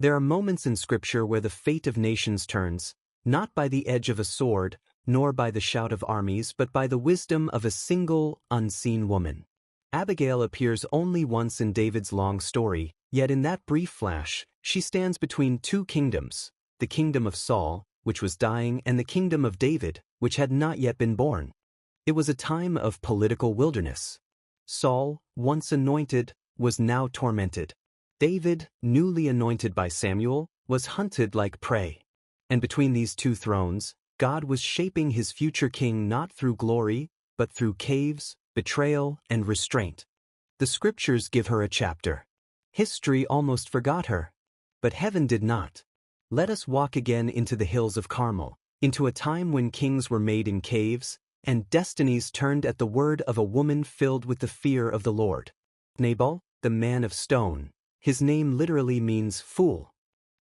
There are moments in Scripture where the fate of nations turns, not by the edge of a sword, nor by the shout of armies, but by the wisdom of a single, unseen woman. Abigail appears only once in David's long story, yet in that brief flash, she stands between two kingdoms, the kingdom of Saul, which was dying, and the kingdom of David, which had not yet been born. It was a time of political wilderness. Saul, once anointed, was now tormented. David, newly anointed by Samuel, was hunted like prey. And between these two thrones, God was shaping his future king not through glory, but through caves, betrayal, and restraint. The Scriptures give her a chapter. History almost forgot her. But heaven did not. Let us walk again into the hills of Carmel, into a time when kings were made in caves, and destinies turned at the word of a woman filled with the fear of the Lord. Nabal, the man of stone, his name literally means fool.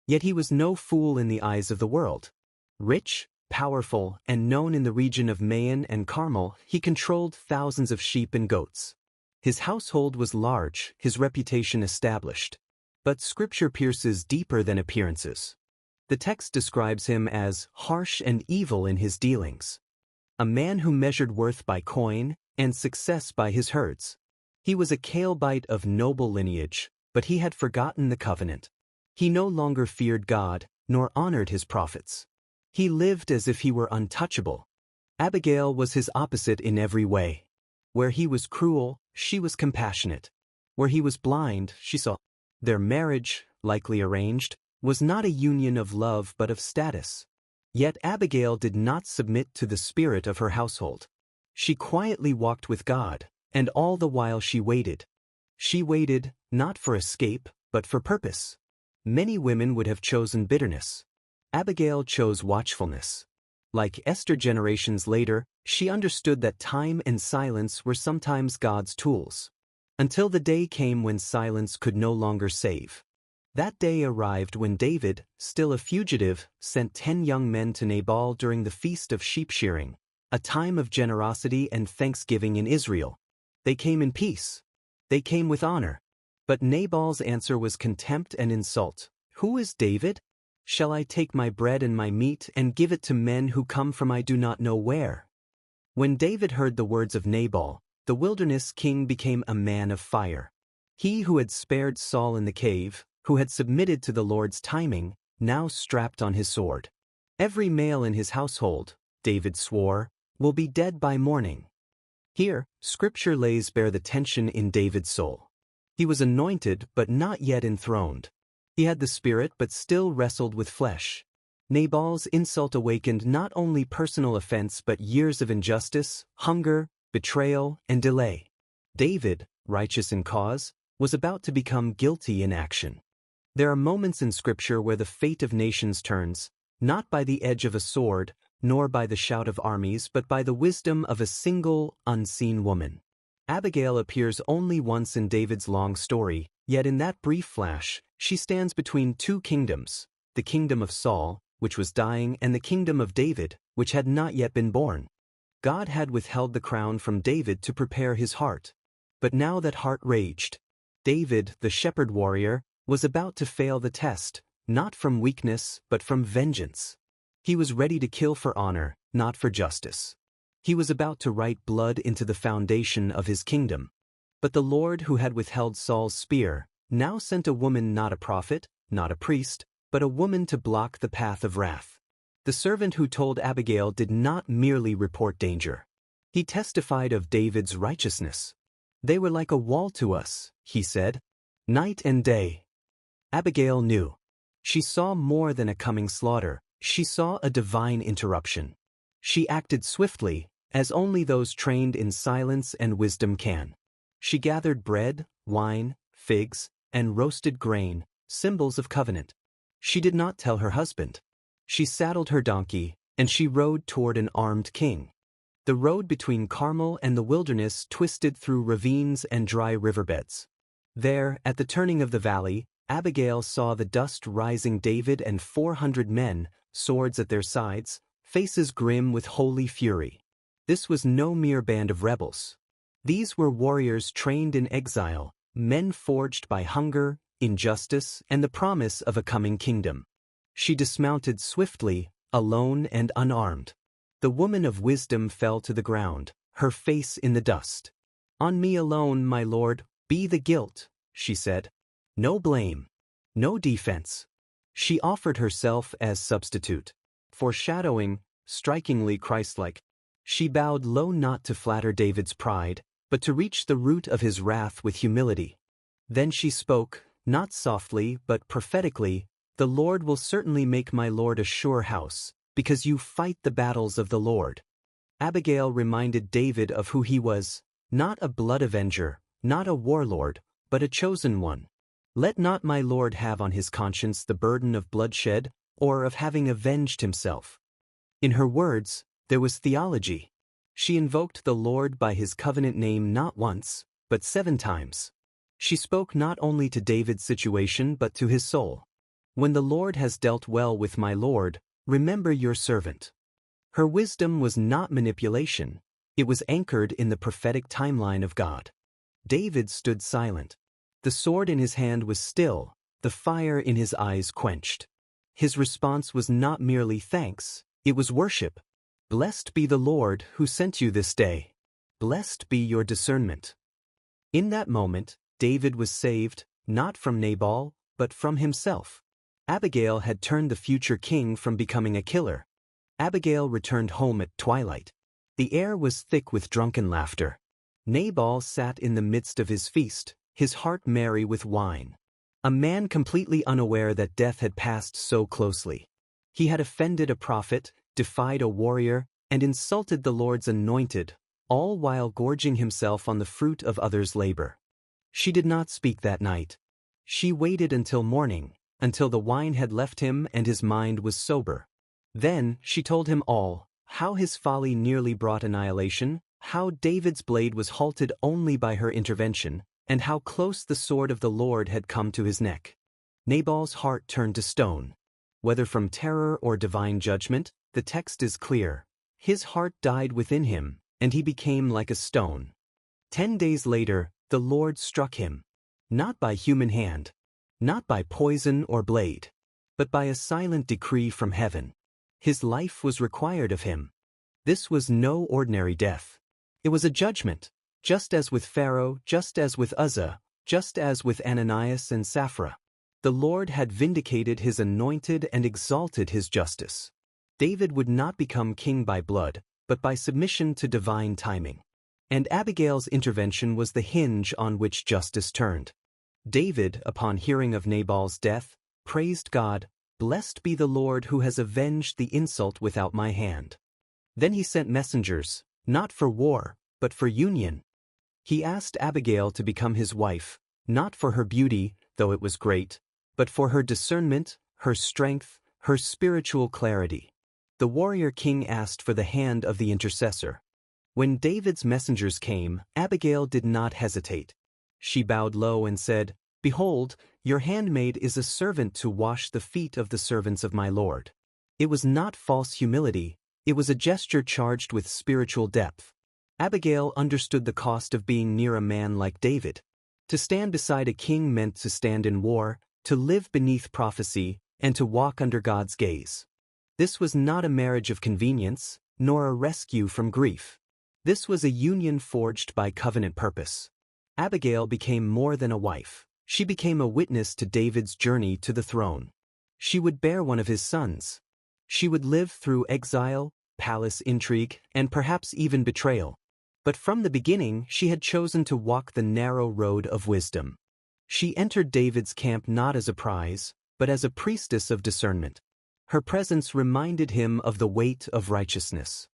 Yet he was no fool in the eyes of the world. Rich, powerful, and known in the region of Maon and Carmel, he controlled thousands of sheep and goats. His household was large, his reputation established. But Scripture pierces deeper than appearances. The text describes him as harsh and evil in his dealings. A man who measured worth by coin and success by his herds. He was a Calebite of noble lineage, but he had forgotten the covenant. He no longer feared God, nor honored his prophets. He lived as if he were untouchable. Abigail was his opposite in every way. Where he was cruel, she was compassionate. Where he was blind, she saw. Their marriage, likely arranged, was not a union of love but of status. Yet Abigail did not submit to the spirit of her household. She quietly walked with God, and all the while she waited. She waited, not for escape, but for purpose. Many women would have chosen bitterness. Abigail chose watchfulness. Like Esther generations later, she understood that time and silence were sometimes God's tools. Until the day came when silence could no longer save. That day arrived when David, still a fugitive, sent 10 young men to Nabal during the feast of sheep shearing, a time of generosity and thanksgiving in Israel. They came in peace. They came with honor. But Nabal's answer was contempt and insult. Who is David? Shall I take my bread and my meat and give it to men who come from I do not know where? When David heard the words of Nabal, the wilderness king became a man of fire. He who had spared Saul in the cave, who had submitted to the Lord's timing, now strapped on his sword. Every male in his household, David swore, will be dead by morning. Here, Scripture lays bare the tension in David's soul. He was anointed but not yet enthroned. He had the Spirit but still wrestled with flesh. Nabal's insult awakened not only personal offense but years of injustice, hunger, betrayal, and delay. David, righteous in cause, was about to become guilty in action. There are moments in Scripture where the fate of nations turns, not by the edge of a sword, nor by the shout of armies, but by the wisdom of a single, unseen woman. Abigail appears only once in David's long story, yet in that brief flash, she stands between two kingdoms, the kingdom of Saul, which was dying, and the kingdom of David, which had not yet been born. God had withheld the crown from David to prepare his heart. But now that heart raged. David, the shepherd warrior, was about to fail the test, not from weakness but from vengeance. He was ready to kill for honor, not for justice. He was about to write blood into the foundation of his kingdom. But the Lord who had withheld Saul's spear, now sent a woman, not a prophet, not a priest, but a woman to block the path of wrath. The servant who told Abigail did not merely report danger. He testified of David's righteousness. They were like a wall to us, he said, night and day. Abigail knew. She saw more than a coming slaughter. She saw a divine interruption. She acted swiftly, as only those trained in silence and wisdom can. She gathered bread, wine, figs, and roasted grain, symbols of covenant. She did not tell her husband. She saddled her donkey, and she rode toward an armed king. The road between Carmel and the wilderness twisted through ravines and dry riverbeds. There, at the turning of the valley, Abigail saw the dust rising. David and 400 men, swords at their sides, faces grim with holy fury. This was no mere band of rebels. These were warriors trained in exile, men forged by hunger, injustice, and the promise of a coming kingdom. She dismounted swiftly, alone and unarmed. The woman of wisdom fell to the ground, her face in the dust. "On me alone, my lord, be the guilt," she said. "No blame. No defense." She offered herself as substitute, foreshadowing, strikingly Christ-like. She bowed low not to flatter David's pride, but to reach the root of his wrath with humility. Then she spoke, not softly but prophetically, "The Lord will certainly make my lord a sure house, because you fight the battles of the Lord." Abigail reminded David of who he was, not a blood avenger, not a warlord, but a chosen one. "Let not my lord have on his conscience the burden of bloodshed, or of having avenged himself." In her words, there was theology. She invoked the Lord by his covenant name not once, but 7 times. She spoke not only to David's situation but to his soul. "When the Lord has dealt well with my lord, remember your servant." Her wisdom was not manipulation, it was anchored in the prophetic timeline of God. David stood silent. The sword in his hand was still, the fire in his eyes quenched. His response was not merely thanks, it was worship. "Blessed be the Lord who sent you this day. Blessed be your discernment." In that moment, David was saved, not from Nabal, but from himself. Abigail had turned the future king from becoming a killer. Abigail returned home at twilight. The air was thick with drunken laughter. Nabal sat in the midst of his feast, his heart merry with wine. A man completely unaware that death had passed so closely. He had offended a prophet, defied a warrior, and insulted the Lord's anointed, all while gorging himself on the fruit of others' labor. She did not speak that night. She waited until morning, until the wine had left him and his mind was sober. Then she told him all, how his folly nearly brought annihilation, how David's blade was halted only by her intervention, and how close the sword of the Lord had come to his neck. Nabal's heart turned to stone. Whether from terror or divine judgment, the text is clear. His heart died within him, and he became like a stone. 10 days later, the Lord struck him. Not by human hand, not by poison or blade, but by a silent decree from heaven. His life was required of him. This was no ordinary death. It was a judgment, just as with Pharaoh, just as with Uzzah, just as with Ananias and Sapphira. The Lord had vindicated his anointed and exalted his justice. David would not become king by blood, but by submission to divine timing. And Abigail's intervention was the hinge on which justice turned. David, upon hearing of Nabal's death, praised God, "Blessed be the Lord who has avenged the insult without my hand." Then he sent messengers, not for war, but for union. He asked Abigail to become his wife, not for her beauty, though it was great, but for her discernment, her strength, her spiritual clarity. The warrior king asked for the hand of the intercessor. When David's messengers came, Abigail did not hesitate. She bowed low and said, "Behold, your handmaid is a servant to wash the feet of the servants of my Lord." It was not false humility, it was a gesture charged with spiritual depth. Abigail understood the cost of being near a man like David. To stand beside a king meant to stand in war, to live beneath prophecy, and to walk under God's gaze. This was not a marriage of convenience, nor a rescue from grief. This was a union forged by covenant purpose. Abigail became more than a wife. She became a witness to David's journey to the throne. She would bear one of his sons. She would live through exile, palace intrigue, and perhaps even betrayal. But from the beginning, she had chosen to walk the narrow road of wisdom. She entered David's camp not as a prize, but as a priestess of discernment. Her presence reminded him of the weight of righteousness.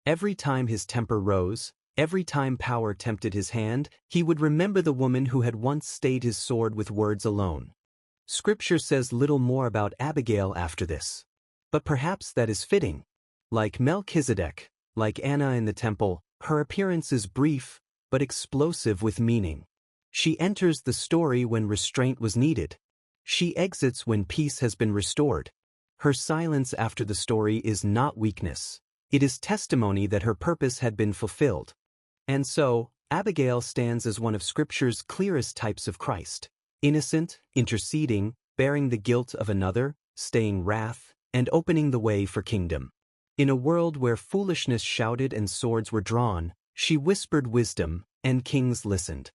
Every time his temper rose, every time power tempted his hand, he would remember the woman who had once stayed his sword with words alone. Scripture says little more about Abigail after this. But perhaps that is fitting. Like Melchizedek, like Anna in the temple, her appearance is brief, but explosive with meaning. She enters the story when restraint was needed. She exits when peace has been restored. Her silence after the story is not weakness. It is testimony that her purpose had been fulfilled. And so, Abigail stands as one of Scripture's clearest types of Christ. Innocent, interceding, bearing the guilt of another, staying wrath, and opening the way for kingdom. In a world where foolishness shouted and swords were drawn, she whispered wisdom, and kings listened.